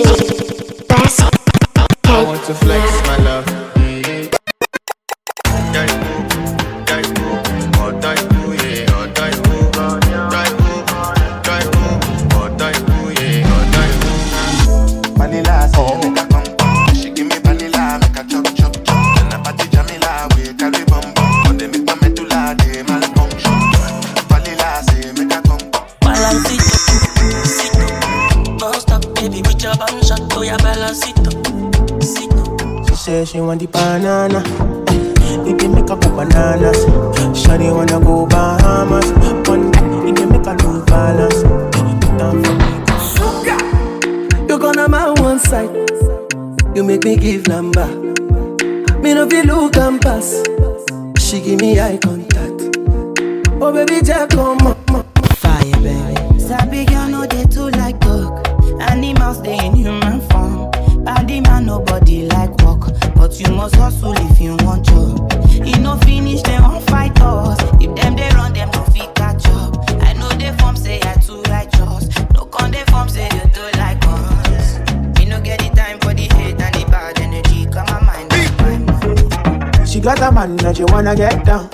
Fess. I want to flex my love. Vanilla, say make a come. She give me vanilla, make a chop chop chop. And a party Jamila, we carry bum bum. But they make my medulla, they malfunction. Vanilla, say make a come. Balance it up, don't stop, baby, with your bum shot. Oh, yeah, balance it up, She say she want the banana. It can make up for bananas. Shawty wanna go Bahamas. One day, it can make a new balance. Down for me. You gonna my one side. You make me give number. Me no feel look and pass. She give me eye contact. Oh baby, Jack, come on. Fire, baby. Sabi girl no dey too like dog. Animals dey in human form. Body man nobody like walk, but you must hustle if you want job. You no finish them won't fight us. If them they run them no fit catch up. I know they form say I too righteous. No con they form say you too like us. Me no get the time for the hate and the bad energy. Come on mind, mind. She got a man that she wanna get down.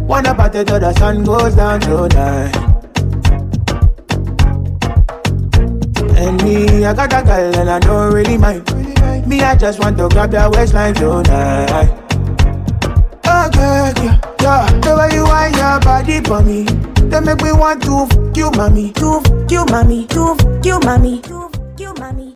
Wanna party till the sun goes down tonight. And me, I got a girl and I don't really mind. Me, I just want to grab your waistline tonight. Okay, yeah. The way you want your body for me, they make me want to f*** you, mommy. To you, mommy. To you, mommy. To you, mommy.